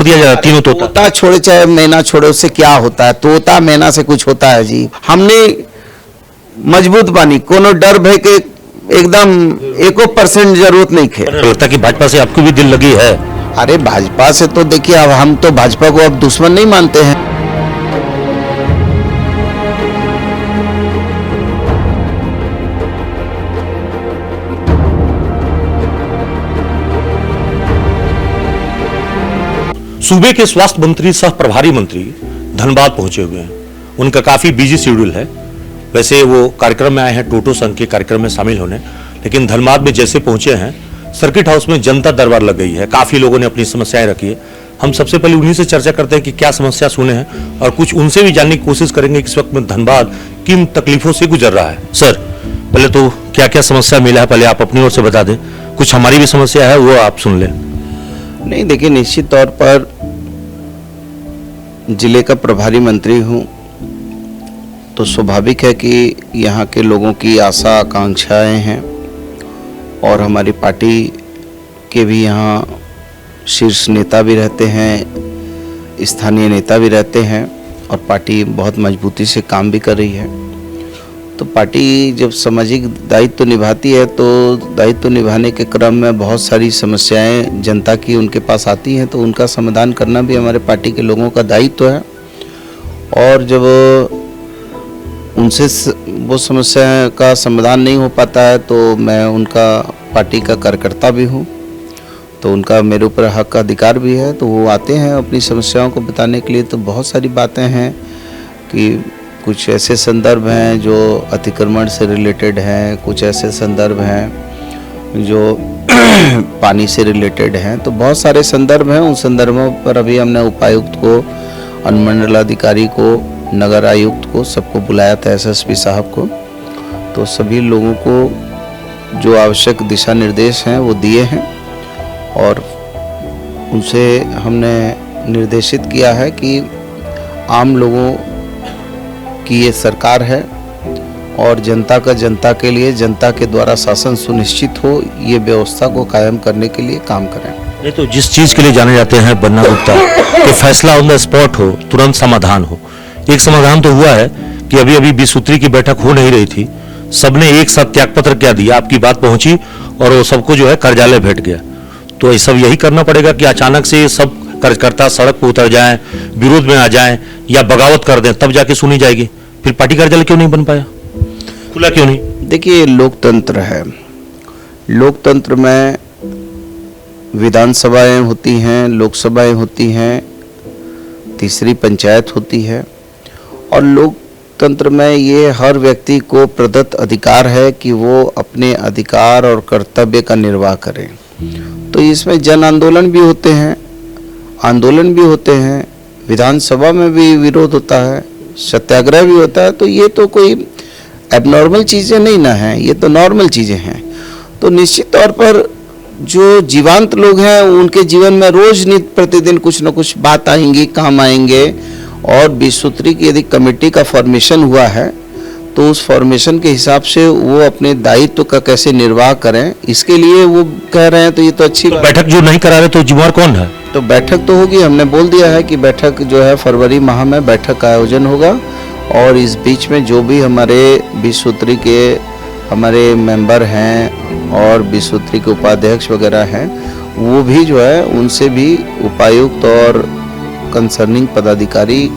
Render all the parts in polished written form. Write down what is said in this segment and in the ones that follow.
दिया जा रहा है तीनों तोता। तोता छोड़े चाहे मैना छोड़े, उससे क्या होता है? तोता मैना से कुछ होता है जी? हमने मजबूत बानी, कोनो डर भय के एकदम 1% जरूरत नहीं खे। लगता है कि भाजपा से आपकी भी दिल लगी है। अरे भाजपा से तो देखिए, अब हम तो भाजपा को अब दुश्मन नहीं मानते हैं। सूबे के स्वास्थ्य मंत्री सह प्रभारी मंत्री धनबाद पहुंचे हुए हैं। उनका काफी बिजी शेड्यूल है। वैसे वो कार्यक्रम में आए हैं टोटो संघ के कार्यक्रम में शामिल होने, लेकिन धनबाद में जैसे पहुंचे हैं सर्किट हाउस में जनता दरबार लग गई है। काफी लोगों ने अपनी समस्याएं रखी है। हम सबसे पहले उन्हीं से चर्चा करते हैं कि क्या समस्या सुने हैं और कुछ उनसे भी जानने की कोशिश करेंगे कि इस वक्त में धनबाद किन तकलीफों से गुजर रहा है। सर, पहले तो क्या क्या समस्या मिला है, पहले आप अपनी ओर से बता दें। कुछ हमारी भी समस्या है, वो आप सुन लें। नहीं देखिए, निश्चित तौर पर जिले का प्रभारी मंत्री हूँ तो स्वाभाविक है कि यहाँ के लोगों की आशा आकांक्षाएं हैं और हमारी पार्टी के भी यहाँ शीर्ष नेता भी रहते हैं, स्थानीय नेता भी रहते हैं और पार्टी बहुत मजबूती से काम भी कर रही है। तो पार्टी जब सामाजिक दायित्व निभाती है तो दायित्व निभाने के क्रम में बहुत सारी समस्याएं जनता की उनके पास आती हैं, तो उनका समाधान करना भी हमारे पार्टी के लोगों का दायित्व है। और जब उनसे वो समस्या का समाधान नहीं हो पाता है तो मैं उनका पार्टी का कार्यकर्ता भी हूँ, तो उनका मेरे ऊपर हक का अधिकार भी है। तो वो आते हैं अपनी समस्याओं को बताने के लिए। तो बहुत सारी बातें हैं कि कुछ ऐसे संदर्भ हैं जो अतिक्रमण से रिलेटेड हैं, कुछ ऐसे संदर्भ हैं जो पानी से रिलेटेड हैं। तो बहुत सारे संदर्भ हैं। उन संदर्भों पर अभी हमने उपायुक्त को, अनुमंडलाधिकारी को, नगर आयुक्त को, सबको बुलाया था, एसएसपी साहब को। तो सभी लोगों को जो आवश्यक दिशा निर्देश हैं वो दिए हैं और उनसे हमने निर्देशित किया है कि आम लोगों कि ये सरकार है और जनता का जनता के लिए, जनता के द्वारा शासन सुनिश्चित हो, ये व्यवस्था को कायम करने के लिए काम करें। ये तो जिस चीज के लिए जाने जाते हैं बन्ना गुप्ता, कि फैसला ऑन द स्पॉट हो, तुरंत समाधान हो। एक समाधान तो हुआ है कि अभी अभी 20 सूत्री की बैठक हो नहीं रही थी, सबने एक साथ त्यागपत्र क्या दिया, आपकी बात पहुंची और वो सबको जो है कार्यालय भेंट गया। तो ये सब यही करना पड़ेगा कि अचानक से सब कार्यकर्ता सड़क पर उतर जाएं, विरोध में आ जाएं या बगावत कर दें, तब जाके सुनी जाएगी। फिर पार्टी कार्यालय क्यों नहीं बन पाया, खुला क्यों नहीं? देखिए, लोकतंत्र है। लोकतंत्र में विधानसभाएं होती हैं, लोकसभाएं होती हैं, तीसरी पंचायत होती है और लोकतंत्र में ये हर व्यक्ति को प्रदत्त अधिकार है कि वो अपने अधिकार और कर्तव्य का निर्वाह करे। तो इसमें जन आंदोलन भी होते हैं, आंदोलन भी होते हैं, विधानसभा में भी विरोध होता है, सत्याग्रह भी होता है। तो ये तो कोई एबनॉर्मल चीज़ें नहीं ना हैं, ये तो नॉर्मल चीज़ें हैं। तो निश्चित तौर पर जो जीवंत लोग हैं उनके जीवन में रोज नित्य प्रतिदिन कुछ न कुछ बात आएंगी, काम आएंगे। और 20 सूत्री की यदि कमेटी का फॉर्मेशन हुआ है तो उस फॉर्मेशन के हिसाब से वो अपने दायित्व का कैसे निर्वाह करें, इसके लिए वो कह रहे हैं। तो ये तो अच्छी बैठक जो नहीं करा रहे तो जिम्मेवार कौन है? तो बैठक तो होगी, हमने बोल दिया है कि बैठक जो है फरवरी माह में बैठक का आयोजन होगा और इस बीच में जो भी हमारे 20 सूत्री के हमारे मेंबर हैं और 20 सूत्री के उपाध्यक्ष वगैरह हैं, वो भी जो है उनसे भी उपायुक्त और कंसर्निंग पदाधिकारी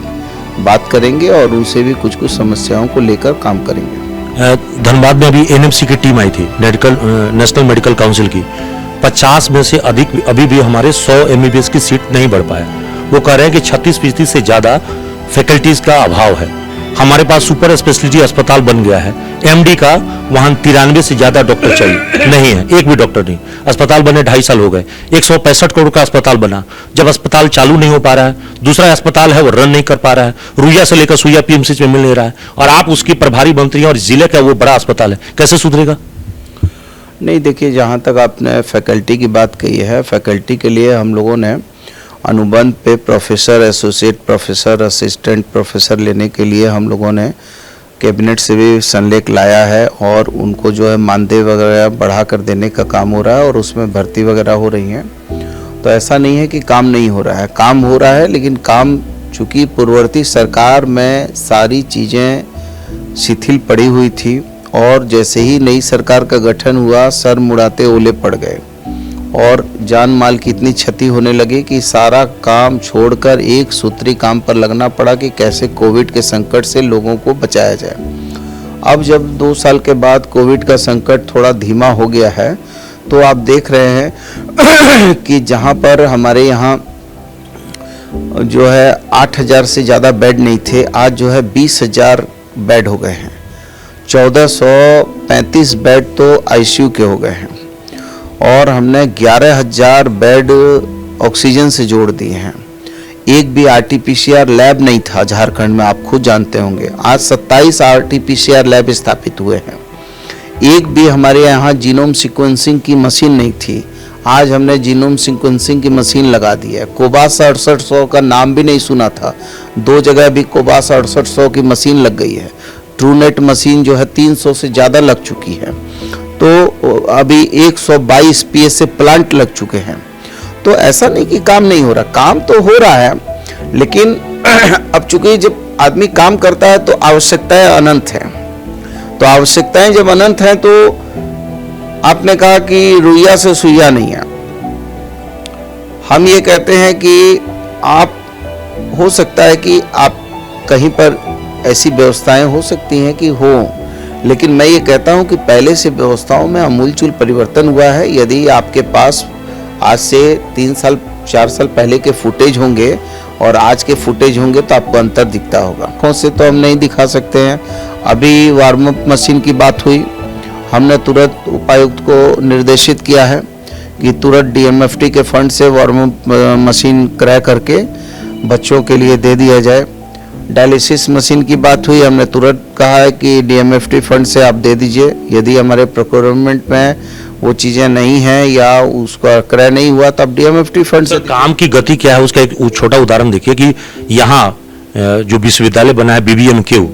बात करेंगे और उनसे भी कुछ समस्याओं को लेकर काम करेंगे। धनबाद में अभी एनएमसी की टीम आई थी, नेशनल मेडिकल काउंसिल की। 50 में से अधिक अभी भी हमारे 100 एमबीबीएस की सीट नहीं बढ़ पाया। वो कह रहे हैं कि 36% से ज्यादा फैकल्टीज का अभाव है। हमारे पास सुपर स्पेशलिटी अस्पताल बन गया है, एमडी का वहां 93 से ज्यादा डॉक्टर चाहिए, नहीं है, एक भी डॉक्टर नहीं। अस्पताल बने 2.5 साल हो गए, 165 करोड़ का अस्पताल बना। जब अस्पताल चालू नहीं हो पा रहा है, दूसरा अस्पताल है वो रन नहीं कर पा रहा है, रुइया से लेकर सुइया पीएमसीएच में मिल नहीं रहा है, और आप उसकी प्रभारी मंत्री और जिले का वो बड़ा अस्पताल है, कैसे सुधरेगा? नहीं देखिए, जहाँ तक आपने फैकल्टी की बात कही है, फैकल्टी के लिए हम लोगों ने अनुबंध पे professor, associate professor, assistant professor लेने के लिए हम लोगों ने कैबिनेट से भी संलेख लाया है और उनको जो है मानदेय वगैरह बढ़ा कर देने का काम हो रहा है और उसमें भर्ती वगैरह हो रही हैं। तो ऐसा नहीं है कि काम नहीं हो रहा है, काम हो रहा है, लेकिन काम चूँकि पूर्ववर्ती सरकार में सारी चीज़ें शिथिल पड़ी हुई थी और जैसे ही नई सरकार का गठन हुआ सर मुड़ाते ओले पड़ गए और जान माल की इतनी क्षति होने लगी कि सारा काम छोड़कर एक सूत्री काम पर लगना पड़ा कि कैसे कोविड के संकट से लोगों को बचाया जाए। अब जब 2 साल के बाद कोविड का संकट थोड़ा धीमा हो गया है तो आप देख रहे हैं कि जहां पर हमारे यहाँ जो है 8,000 से ज़्यादा बेड नहीं थे, आज जो है 20,000 बेड हो गए हैं। 1,435 बेड तो आईसीयू के हो गए हैं और हमने 11,000 बेड ऑक्सीजन से जोड़ दिए हैं। एक भी आरटीपीसीआर लैब नहीं था झारखंड में, आप खुद जानते होंगे। आज 27 आरटीपीसीआर लैब स्थापित हुए हैं। एक भी हमारे यहाँ जीनोम सीक्वेंसिंग की मशीन नहीं थी, आज हमने जीनोम सीक्वेंसिंग की मशीन लगा दी है। कोबास 6800 का नाम भी नहीं सुना था, 2 जगह भी कोबास 6800 की मशीन लग गई है। ट्रूनेट मशीन जो है 300 से ज़्यादा लग चुकी है, तो अभी 122 पीएसए प्लांट लग चुके हैं। तो ऐसा नहीं कि काम नहीं हो रहा, काम तो हो रहा है, लेकिन अब चूंकि जब आदमी काम करता है तो आवश्यकताएं अनंत हैं। तो आवश्यकताएं जब अनंत हैं तो आपने कहा कि रुइया से सुइया नहीं है। हम ये कहते हैं कि आप हो सकता है कि आप कहीं पर ऐसी व्यवस्थाएं हो सकती हैं कि हो, लेकिन मैं ये कहता हूं कि पहले से व्यवस्थाओं में अमूलचूल परिवर्तन हुआ है। यदि आपके पास आज से 3 साल 4 साल पहले के फुटेज होंगे और आज के फुटेज होंगे तो आपको अंतर दिखता होगा। आँखों से तो हम नहीं दिखा सकते हैं। अभी वार्म अप मशीन की बात हुई, हमने तुरंत उपायुक्त को निर्देशित किया है कि तुरंत डीएमएफटी के फंड से वार्म अप मशीन क्रय करके बच्चों के लिए दे दिया जाए। डायलिसिस मशीन की बात हुई, हमने तुरंत कहा है कि डीएमएफटी फंड से आप दे दीजिए। यदि हमारे प्रोक्योरमेंट में वो चीज़ें नहीं हैं या उसका क्रय नहीं हुआ तब डीएमएफटी फंड से। काम की गति क्या है उसका एक छोटा उदाहरण देखिए कि यहाँ जो विश्वविद्यालय बना है बीबीएमक्यू,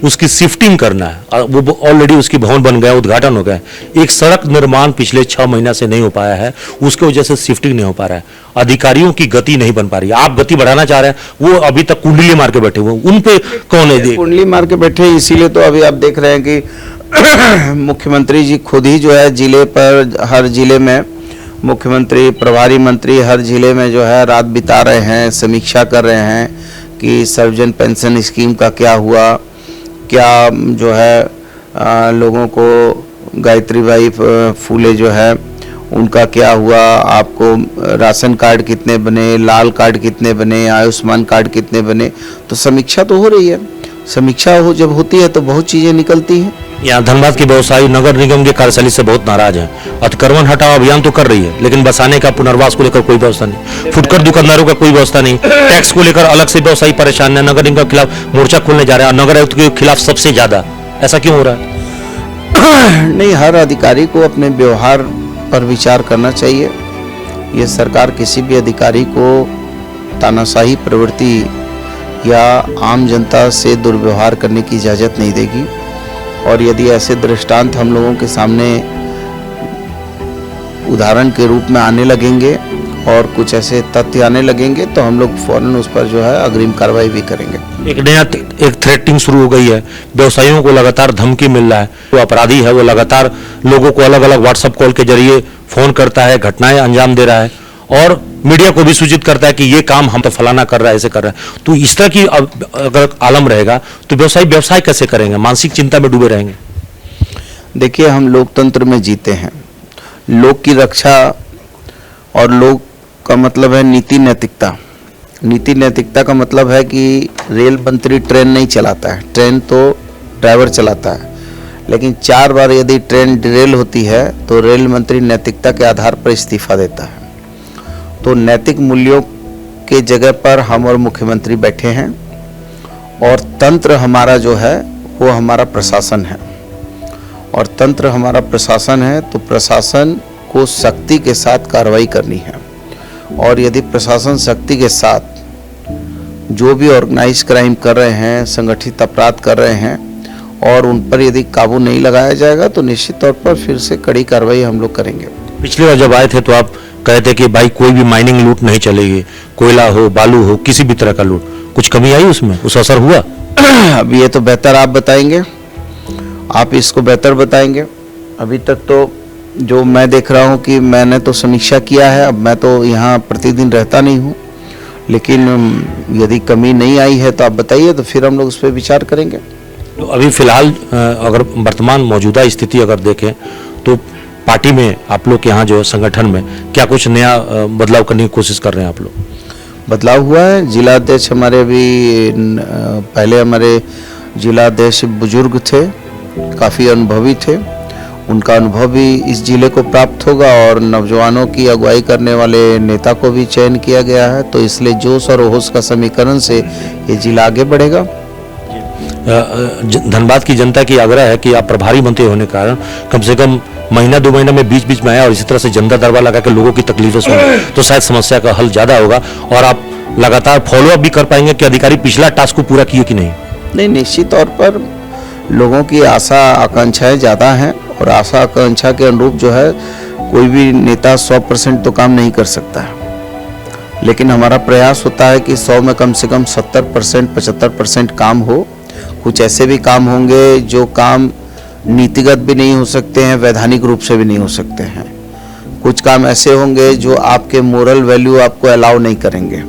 उसकी शिफ्टिंग करना है, वो ऑलरेडी उसकी भवन बन गया, उद्घाटन हो गया। एक सड़क निर्माण पिछले 6 महीना से नहीं हो पाया है, उसके वजह से शिफ्टिंग नहीं हो पा रहा है। अधिकारियों की गति नहीं बन पा रही है। आप गति बढ़ाना चाह रहे हैं, वो अभी तक कुंडली मार के बैठे हुए, उन पे कौन है? कुंडली मार के बैठे, इसीलिए तो अभी आप देख रहे हैं कि मुख्यमंत्री जी खुद ही जो है जिले पर, हर जिले में मुख्यमंत्री, प्रभारी मंत्री हर जिले में जो है रात बिता रहे हैं, समीक्षा कर रहे हैं कि सर्वजन पेंशन स्कीम का क्या हुआ, क्या जो है लोगों को गायत्री बाई फूले जो है उनका क्या हुआ, आपको राशन कार्ड कितने बने, लाल कार्ड कितने बने, आयुष्मान कार्ड कितने बने। तो समीक्षा तो हो रही है। समीक्षा जब होती है तो बहुत चीज़ें निकलती हैं। यहाँ धनबाद के व्यवसायी नगर निगम के कार्यशैली से बहुत नाराज हैं। अतिक्रमण हटाओ अभियान तो कर रही है, लेकिन बसाने का, पुनर्वास को लेकर कोई व्यवस्था नहीं। फुटकर दुकानदारों का कोई व्यवस्था नहीं। टैक्स को लेकर अलग से व्यवसायी परेशान है। नगर निगम के खिलाफ मोर्चा खोलने जा रहे हैं, नगर आयुक्त के खिलाफ सबसे ज्यादा। ऐसा क्यों हो रहा है? नहीं, हर अधिकारी को अपने व्यवहार पर विचार करना चाहिए। ये सरकार किसी भी अधिकारी को तानाशाही प्रवृत्ति या आम जनता से दुर्व्यवहार करने की इजाज़त नहीं देगी। और यदि ऐसे दृष्टांत हम लोगों के सामने उदाहरण के रूप में आने लगेंगे और कुछ ऐसे तथ्य आने लगेंगे तो हम लोग फौरन उस पर जो है अग्रिम कार्रवाई भी करेंगे। एक थ्रेटिंग शुरू हो गई है, व्यवसायियों को लगातार धमकी मिल रहा है। जो अपराधी है वो लगातार लोगों को अलग अलग व्हाट्सएप कॉल के जरिए फोन करता है, घटनाएं अंजाम दे रहा है और मीडिया को भी सूचित करता है कि ये काम हम तो फलाना कर रहा है, ऐसे कर रहा है। तो इस तरह की अगर आलम रहेगा तो व्यवसाय कैसे करेंगे? मानसिक चिंता में डूबे रहेंगे। देखिए, हम लोकतंत्र में जीते हैं। लोक की रक्षा और लोक का मतलब है नीति नैतिकता। नीति नैतिकता का मतलब है कि रेल मंत्री ट्रेन नहीं चलाता है, ट्रेन तो ड्राइवर चलाता है। लेकिन 4 बार यदि ट्रेन डिरेल होती है तो रेल मंत्री नैतिकता के आधार पर इस्तीफा देता है। तो नैतिक मूल्यों के जगह पर हम और मुख्यमंत्री बैठे हैं और तंत्र हमारा जो है वो हमारा प्रशासन है। और तंत्र हमारा प्रशासन है तो प्रशासन को सख्ती के साथ कार्रवाई करनी है। और यदि प्रशासन सख्ती के साथ जो भी ऑर्गेनाइज क्राइम कर रहे हैं, संगठित अपराध कर रहे हैं और उन पर यदि काबू नहीं लगाया जाएगा तो निश्चित तौर पर फिर से कड़ी कार्रवाई हम लोग करेंगे। पिछली बार जब आए थे तो आप कहते कि भाई कोई भी माइनिंग लूट नहीं चलेगी, कोयला हो बालू हो किसी भी तरह का लूट, कुछ कमी आई उसमें, उस असर हुआ? अब ये तो बेहतर आप बताएंगे, आप इसको बेहतर बताएंगे। अभी तक तो जो मैं देख रहा हूँ कि मैंने तो समीक्षा किया है, अब मैं तो यहाँ प्रतिदिन रहता नहीं हूँ, लेकिन यदि कमी नहीं आई है तो आप बताइए, तो फिर हम लोग उस पर विचार करेंगे। तो अभी फिलहाल अगर वर्तमान मौजूदा स्थिति अगर देखें तो पार्टी में आप लोग के यहाँ जो संगठन में क्या कुछ नया बदलाव करने की कोशिश कर रहे हैं आप लोग? बदलाव हुआ है। जिला अध्यक्ष हमारे अभी पहले हमारे जिला अध्यक्ष बुजुर्ग थे, काफ़ी अनुभवी थे, उनका अनुभव भी इस जिले को प्राप्त होगा और नौजवानों की अगुवाई करने वाले नेता को भी चयन किया गया है, तो इसलिए जोश और होश का समीकरण से ये जिला आगे बढ़ेगा। धनबाद की जनता की आग्रह है कि आप प्रभारी मंत्री होने के कारण कम से कम महीना 2 महीना में बीच बीच में आया और इसी तरह से जनता दरबार लगा के लोगों की तकलीफें सुने तो शायद समस्या का हल ज्यादा होगा और आप लगातार फॉलोअप भी कर पाएंगे कि अधिकारी पिछला टास्क को पूरा किए कि नहीं? नहीं, निश्चित तौर पर लोगों की आशा आकांक्षाएं ज़्यादा हैं और आशा आकांक्षा के अनुरूप जो है कोई भी नेता 100% तो काम नहीं कर सकता है, लेकिन हमारा प्रयास होता है कि 100 में कम से कम 70% 75% काम हो। कुछ ऐसे भी काम होंगे जो काम नीतिगत भी नहीं हो सकते हैं, वैधानिक रूप से भी नहीं हो सकते हैं। कुछ काम ऐसे होंगे जो आपके मोरल वैल्यू आपको अलाउ नहीं करेंगे।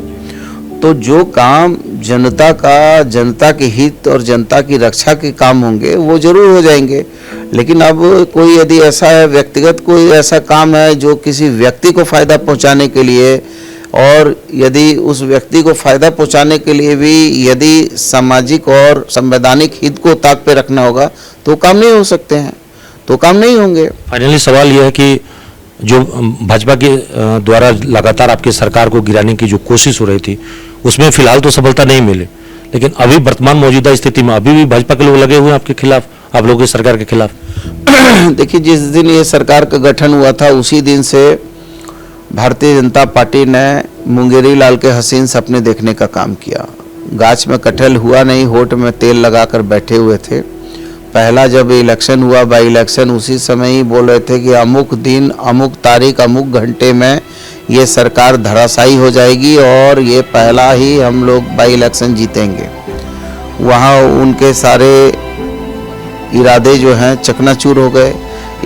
तो जो काम जनता के हित और जनता की रक्षा के काम होंगे वो जरूर हो जाएंगे, लेकिन अब कोई यदि ऐसा है व्यक्तिगत कोई ऐसा काम है जो किसी व्यक्ति को फायदा पहुंचाने के लिए और यदि उस व्यक्ति को फायदा पहुंचाने के लिए भी यदि सामाजिक और संवैधानिक हित को ताक पे रखना होगा तो काम नहीं हो सकते हैं, तो काम नहीं होंगे। फाइनली सवाल यह है कि जो भाजपा के द्वारा लगातार आपकी सरकार को गिराने की जो कोशिश हो रही थी उसमें फिलहाल तो सफलता नहीं मिली, लेकिन अभी वर्तमान मौजूदा स्थिति में अभी भी भाजपा के लोग लगे हुए हैं आपके खिलाफ, आप लोगों की सरकार के खिलाफ। देखिए, जिस दिन ये सरकार का गठन हुआ था उसी दिन से भारतीय जनता पार्टी ने मुंगेरी लाल के हसीन सपने देखने का काम किया। गाछ में कटहल हुआ नहीं, होठ में तेल लगाकर बैठे हुए थे। पहला जब इलेक्शन हुआ बाई इलेक्शन, उसी समय ही बोल रहे थे कि अमुक दिन अमुक तारीख अमुक घंटे में ये सरकार धराशायी हो जाएगी और ये पहला ही हम लोग बाई इलेक्शन जीतेंगे। वहाँ उनके सारे इरादे जो हैं चकनाचूर हो गए।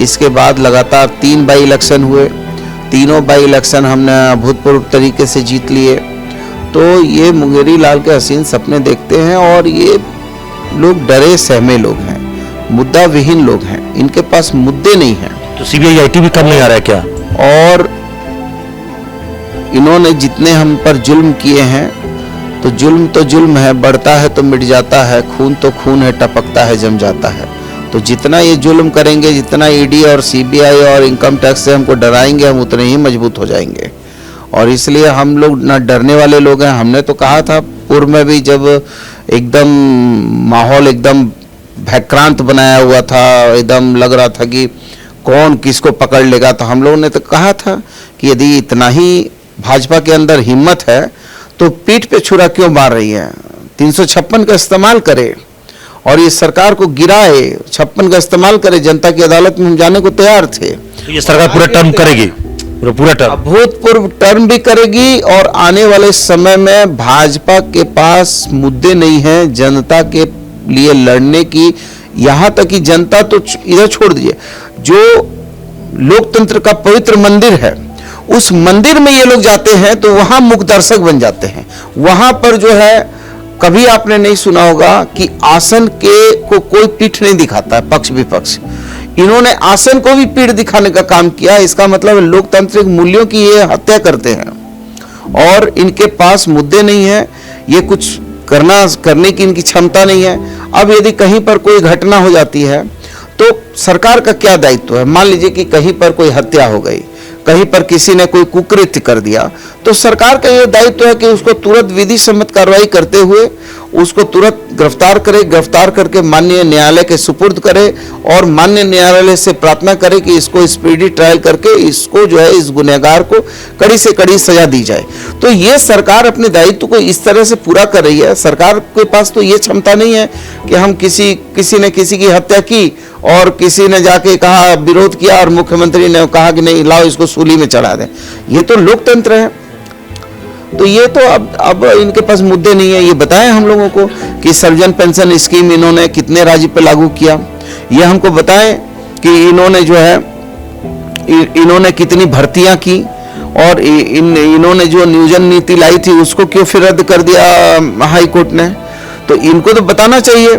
इसके बाद लगातार 3 बाई इलेक्शन हुए, तीनों बाई इलेक्शन हमने अभूतपूर्व तरीके से जीत लिए। तो ये मुंगेरी लाल के हसीन सपने देखते हैं और ये लोग डरे सहमे लोग हैं, मुद्दा विहीन लोग हैं, इनके पास मुद्दे नहीं हैं। तो सीबीआई आईटी भी कम नहीं आ रहा है क्या? और इन्होंने जितने हम पर जुल्म किए हैं, तो जुल्म है, बढ़ता है तो मिट जाता है, खून तो खून है, टपकता है जम जाता है। तो जितना ये जुल्म करेंगे, जितना ईडी और सीबीआई और इनकम टैक्स से हमको डराएंगे, हम उतने ही मजबूत हो जाएंगे। और इसलिए हम लोग ना डरने वाले लोग हैं। हमने तो कहा था पूर्व में भी, जब एकदम माहौल एकदम भयक्रांत बनाया हुआ था, एकदम लग रहा था कि कौन किसको पकड़ लेगा, तो हम लोगों ने तो कहा था कि यदि इतना ही भाजपा के अंदर हिम्मत है तो पीठ पे छुरा क्यों मार रही है, 356 का इस्तेमाल करे और ये सरकार को गिराए, 56 का इस्तेमाल करे। जनता की अदालत में हम जाने को तैयार थे। तो ये सरकार पूरा टर्म करेगी, पूरा टर्म अभूतपूर्व टर्म भी करेगी और आने वाले समय में भाजपा के पास मुद्दे नहीं है जनता के लिए लड़ने की। यहाँ तक कि जनता तो इधर छोड़ दीजिए, जो लोकतंत्र का पवित्र मंदिर है उस मंदिर में ये लोग जाते हैं तो वहां मुख दर्शक बन जाते हैं। वहां पर जो है, कभी आपने नहीं सुना होगा कि आसन के को कोई पीठ नहीं दिखाता है, पक्ष विपक्ष। इन्होंने आसन को भी पीठ दिखाने का काम किया। इसका मतलब लोकतांत्रिक मूल्यों की ये हत्या करते हैं और इनके पास मुद्दे नहीं है, ये कुछ करने की इनकी क्षमता नहीं है। अब यदि कहीं पर कोई घटना हो जाती है तो सरकार का क्या दायित्व है? मान लीजिए कि कहीं पर कोई हत्या हो गई, कहीं पर किसी ने कोई कुकृत्य कर दिया, तो सरकार का यह दायित्व है कि उसको तुरंत विधि सम्मत कार्रवाई करते हुए उसको तुरंत गिरफ्तार करे, गिरफ्तार करके माननीय न्यायालय के सुपुर्द करे और माननीय न्यायालय से प्रार्थना करे कि इसको स्पीडी ट्रायल करके इसको जो है इस गुनहगार को कड़ी से कड़ी सजा दी जाए। तो ये सरकार अपने दायित्व को इस तरह से पूरा कर रही है। सरकार के पास तो ये क्षमता नहीं है कि हम किसी ने किसी की हत्या की और किसी ने जाके कहा, विरोध किया और मुख्यमंत्री ने कहा कि नहीं लाओ इसको सूली में चढ़ा दें। ये तो लोकतंत्र है। तो ये तो अब इनके पास मुद्दे नहीं है। ये बताएं हम लोगों को कि सर्वजन पेंशन स्कीम इन्होंने कितने राज्य पे लागू किया, ये हमको बताएं कि इन्होंने जो है इन्होंने कितनी भर्तियां की और इन्होंने जो नियोजन नीति लाई थी उसको क्यों फिर रद्द कर दिया हाई कोर्ट ने। तो इनको तो बताना चाहिए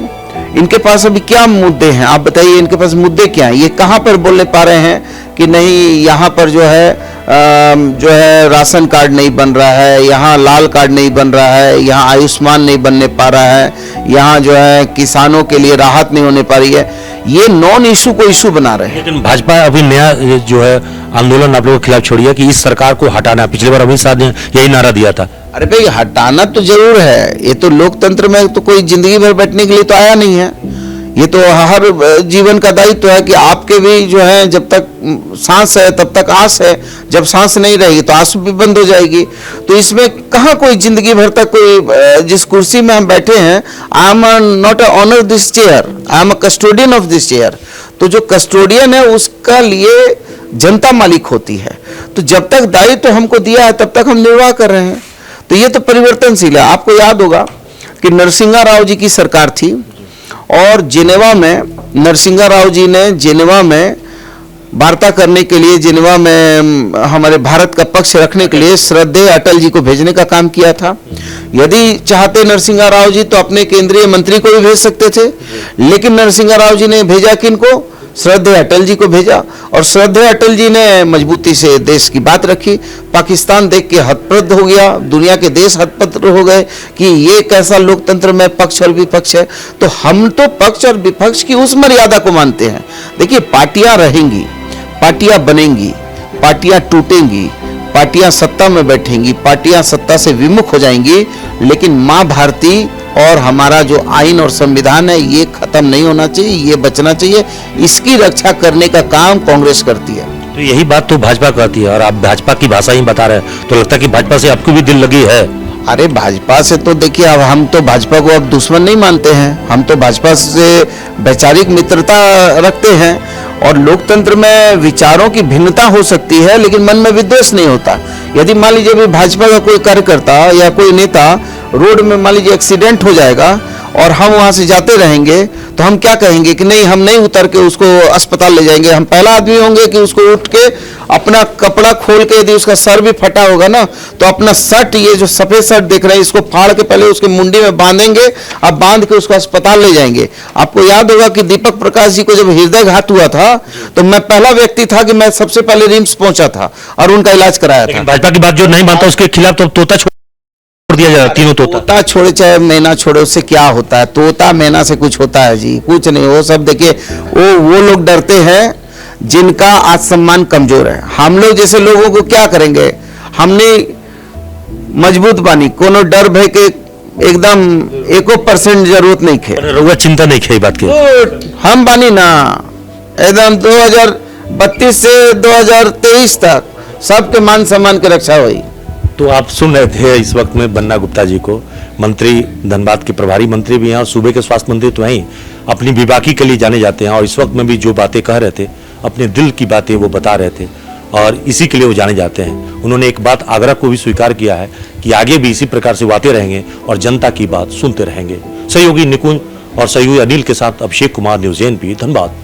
इनके पास अभी क्या मुद्दे हैं। आप बताइए इनके पास मुद्दे क्या हैं। ये कहाँ पर बोलने पा रहे हैं कि नहीं यहाँ पर जो है राशन कार्ड नहीं बन रहा है, यहाँ लाल कार्ड नहीं बन रहा है, यहाँ आयुष्मान नहीं बनने पा रहा है, यहाँ जो है किसानों के लिए राहत नहीं होने पा रही है। ये नॉन इशू को इशू बना रहे हैं। लेकिन भाजपा अभी नया जो है आंदोलन आप लोगों के खिलाफ छोड़ी है कि इस सरकार को हटाना। पिछली बार अमित शाह ने यही नारा दिया था। अरे भाई हटाना तो जरूर है। ये तो लोकतंत्र में तो कोई जिंदगी भर बैठने के लिए तो आया नहीं है। ये तो हर जीवन का दायित्व है कि आपके भी जो है जब तक सांस है तब तक आस है, जब सांस नहीं रहेगी तो आस भी बंद हो जाएगी। तो इसमें कहाँ कोई जिंदगी भर तक कोई जिस कुर्सी में हम बैठे हैं, I am not a owner this chair, I am a custodian of this chair. तो जो कस्टोडियन है उसका लिए जनता मालिक होती है। तो जब तक दायित्व हमको दिया है तब तक हम निर्वाह कर रहे हैं। तो ये तो परिवर्तनशील है। आपको याद होगा कि नरसिंहा राव जी की सरकार थी और जिनेवा में नरसिंहा राव जी ने जिनेवा में वार्ता करने के लिए, जिनेवा में हमारे भारत का पक्ष रखने के लिए श्रद्धेय अटल जी को भेजने का काम किया था। यदि चाहते नरसिंहा राव जी तो अपने केंद्रीय मंत्री को भी भेज सकते थे, लेकिन नरसिंहा राव जी ने भेजा किनको? श्रद्धेय अटल जी को भेजा। और श्रद्धेय अटल जी ने मजबूती से देश की बात रखी। पाकिस्तान देख के हतप्रद हो गया, दुनिया के देश हतप्रद हो गए कि ये कैसा लोकतंत्र में पक्ष और विपक्ष है। तो हम तो पक्ष और विपक्ष की उस मर्यादा को मानते हैं। देखिए पार्टियां रहेंगी, पार्टियां बनेंगी, पार्टियां टूटेंगी, पार्टियां सत्ता में बैठेंगी, पार्टियां सत्ता से विमुख हो जाएंगी, लेकिन मां भारती और हमारा जो आइन और संविधान है ये खत्म नहीं होना चाहिए, ये बचना चाहिए। इसकी रक्षा करने का काम कांग्रेस करती है। तो यही बात तो भाजपा करती है और आप भाजपा की भाषा ही बता रहे हैं, तो लगता है कि भाजपा से आपको भी दिल लगी है। अरे भाजपा से तो देखिए, अब हम तो भाजपा को अब दुश्मन नहीं मानते हैं। हम तो भाजपा से वैचारिक मित्रता रखते हैं और लोकतंत्र में विचारों की भिन्नता हो सकती है लेकिन मन में विद्वेष नहीं होता। यदि मान लीजिए भी भाजपा का कोई कार्यकर्ता या कोई नेता रोड में मान लीजिए एक्सीडेंट हो जाएगा और हम वहां से जाते रहेंगे तो हम क्या कहेंगे कि नहीं, हम नहीं उतर के उसको अस्पताल ले जाएंगे। हम पहला आदमी होंगे कि उसको उठ के अपना कपड़ा खोल के, यदि उसका सर भी फटा होगा ना तो अपना शर्ट, ये जो सफेद शर्ट देख रहे हैं, इसको फाड़ के पहले उसके मुंडी में बांधेंगे, अब बांध के उसको अस्पताल ले जाएंगे। आपको याद होगा कि दीपक प्रकाश जी को जब हृदयघात हुआ था तो मैं पहला व्यक्ति था कि मैं सबसे पहले रिम्स पहुंचा था और उनका इलाज कराया था। भाजपा की बात जो नहीं मानता उसके खिलाफ तो तोता छोड़ दिया जाए। तीनों तोता छोड़े चाहे मैना छोड़े, उससे क्या होता है? तोता मैना से कुछ होता है जी? कुछ नहीं। वो सब देखिए, वो लोग डरते हैं जिनका आत्मसम्मान कमजोर है। हम लोग जैसे लोगों को क्या करेंगे? हमने मजबूत बानी, कोनो डर भय के एकदम 1% जरूरत नहीं खे, चिंता नहीं खे बात की। हम बानी ना एकदम 2032 से 2023 तक सबके मान सम्मान की रक्षा हुई। तो आप सुन रहे थे इस वक्त में बन्ना गुप्ता जी को, मंत्री, धनबाद के प्रभारी मंत्री भी हैं और सूबे के स्वास्थ्य मंत्री तो हैं, अपनी विभागी के लिए जाने जाते हैं और इस वक्त में भी जो बातें कह रहे थे, अपने दिल की बातें वो बता रहे थे और इसी के लिए वो जाने जाते हैं। उन्होंने एक बात आगरा को भी स्वीकार किया है कि आगे भी इसी प्रकार से बातें रहेंगे और जनता की बात सुनते रहेंगे। सहयोगी निकुंज और सहयोगी अनिल के साथ अभिषेक कुमार, न्यूज़ एनपी, धनबाद।